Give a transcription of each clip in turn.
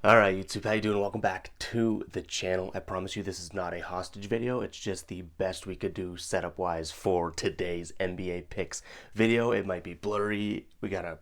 Alright YouTube, how you doing? Welcome back to the channel. I promise you this is not a hostage video. It's just the best we could do setup wise for today's NBA picks video. It might be blurry. We got a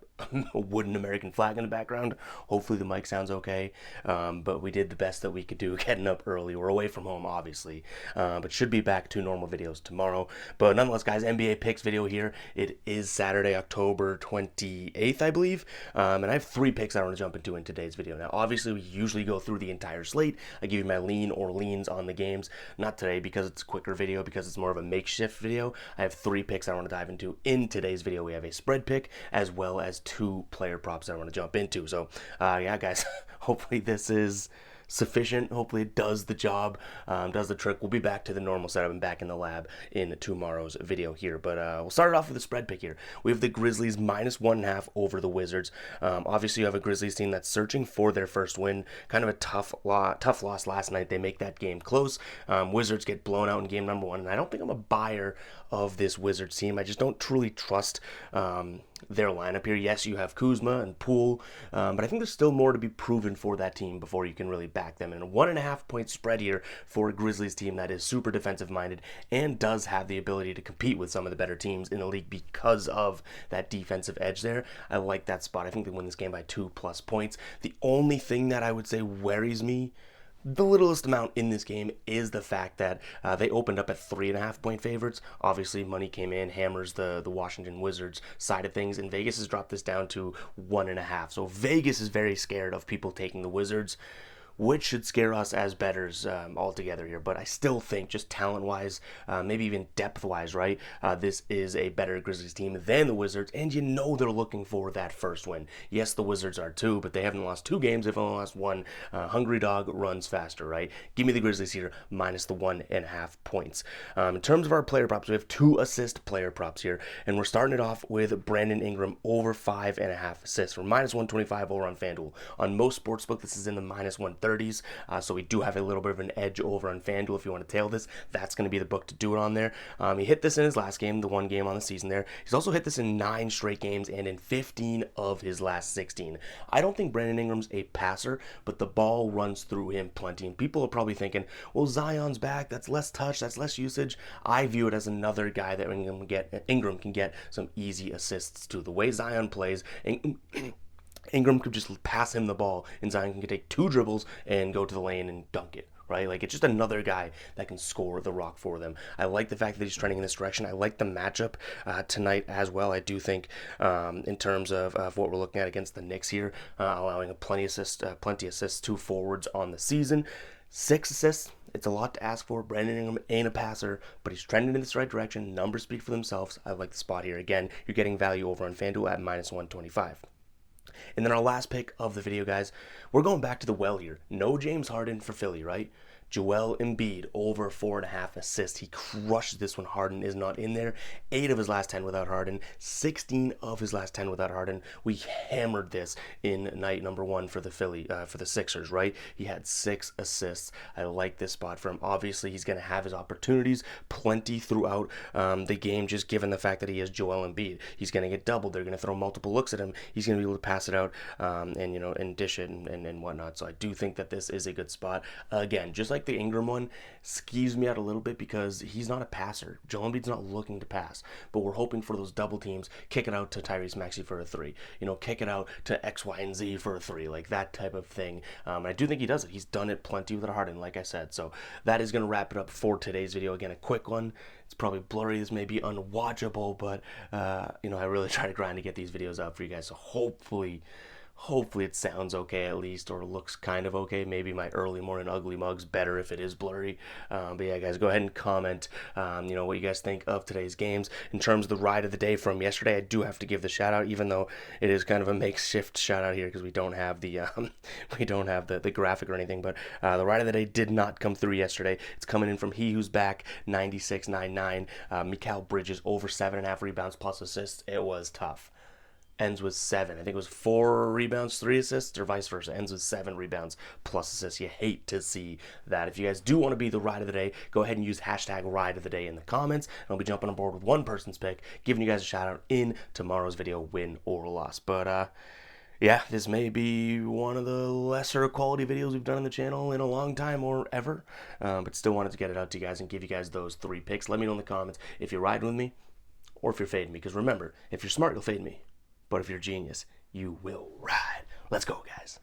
wooden American flag in the background. Hopefully the mic sounds okay. But we did the best that we could do getting up early. We're away from home obviously. But should be back to normal videos tomorrow. But nonetheless guys, NBA picks video here. It is Saturday, October 28th, I believe. And I have 3 picks I want to jump into in today's video. Now obviously we usually go through the entire slate. I give you my lean or leans on the games. Not today because it's a quicker video, because it's more of a makeshift video. I have 3 picks I want to dive into in today's video. We have a spread pick as well as 2 player props I want to jump into. So yeah guys, hopefully this is sufficient. Hopefully it does the job, does the trick. We'll be back to the normal setup and back in the lab in tomorrow's video here. But we'll start it off with a spread pick here. We have the Grizzlies -1.5 over the Wizards. Obviously you have a Grizzlies team that's searching for their first win. Kind of a tough loss last night. They make that game close. Wizards get blown out in game number 1, and I don't think I'm a buyer of this Wizards team. I just don't truly trust their lineup here. Yes, you have Kuzma and Poole, but I think there's still more to be proven for that team before you can really back them. And a 1.5 point spread here for a Grizzlies team that is super defensive minded and does have the ability to compete with some of the better teams in the league because of that defensive edge there. I like that spot. I think they win this game by 2+ points. The only thing that I would say worries me the littlest amount in this game is the fact that they opened up at 3.5 point favorites. Obviously, money came in, hammers the Washington Wizards side of things, and Vegas has dropped this down to 1.5. So Vegas is very scared of people taking the Wizards, which should scare us as bettors altogether here. But I still think, just talent-wise, maybe even depth-wise, right, this is a better Grizzlies team than the Wizards, and you know they're looking for that first win. Yes, the Wizards are too, but they haven't lost 2 games. They've only lost 1. Hungry dog runs faster, right? Give me the Grizzlies here, minus the 1.5 points. In terms of our player props, we have 2 assist player props here, and we're starting it off with Brandon Ingram over 5.5 assists. We're -125 over on FanDuel. On most sportsbook, this is in the -130. So we do have a little bit of an edge over on FanDuel. If you want to tail this, that's going to be the book to do it on there. He hit this in his last game, the 1 game on the season there. He's also hit this in 9 straight games and in 15 of his last 16. I don't think Brandon Ingram's a passer, but the ball runs through him plenty. And people are probably thinking, well, Zion's back. That's less touch. That's less usage. I view it as another guy that Ingram can get some easy assists to. The way Zion plays, Ingram could just pass him the ball, and Zion can take 2 dribbles and go to the lane and dunk it, right? Like, it's just another guy that can score the rock for them. I like the fact that he's trending in this direction. I like the matchup tonight as well. I do think in terms of what we're looking at against the Knicks here, allowing plenty assists to forwards on the season. 6 assists. It's a lot to ask for. Brandon Ingram ain't a passer, but he's trending in this right direction. Numbers speak for themselves. I like the spot here. Again, you're getting value over on FanDuel at -125. And then our last pick of the video, guys, we're going back to the well here. No James Harden for Philly, right? Joel Embiid over 4.5 assists. He crushed this when Harden is not in there. 8 of his last 10 without Harden. 16 of his last 10 without Harden. We hammered this in night number 1 for the Sixers, right? He had 6 assists. I like this spot for him. Obviously, he's going to have his opportunities plenty throughout the game, just given the fact that he is Joel Embiid. He's going to get doubled. They're going to throw multiple looks at him. He's going to be able to pass it out and dish it and whatnot. So I do think that this is a good spot. Again, just like the Ingram one, skews me out a little bit because he's not a passer. Joel Embiid's not looking to pass, but we're hoping for those double teams. Kick it out to Tyrese Maxey for a 3. Kick it out to X, Y, and Z for a 3, like that type of thing. I do think he does it. He's done it plenty with Harden, like I said. So that is going to wrap it up for today's video. Again, a quick one. It's probably blurry. This may be unwatchable, but I really try to grind to get these videos out for you guys. So hopefully it sounds okay at least, or looks kind of okay. Maybe my early morning ugly mug's better if it is blurry. But yeah, guys, go ahead and comment what you guys think of today's games. In terms of the ride of the day from yesterday, I do have to give the shout out, even though it is kind of a makeshift shout out here because we don't have the the graphic or anything. But the ride of the day did not come through yesterday. It's coming in from He Who's Back 96.99. Mikal Bridges over 7.5 rebounds plus assists. It was tough. Ends with 7. I think it was 4 rebounds, 3 assists, or vice versa. Ends with 7 rebounds plus assists. You hate to see that. If you guys do want to be the ride of the day, go ahead and use hashtag ride of the day in the comments. And I'll be jumping on board with one person's pick, giving you guys a shout out in tomorrow's video, win or loss. But yeah, this may be one of the lesser quality videos we've done on the channel in a long time or ever, but still wanted to get it out to you guys and give you guys those 3 picks. Let me know in the comments if you're riding with me or if you're fading me, because remember, if you're smart, you'll fade me, but if you're a genius, you will ride. Let's go, guys.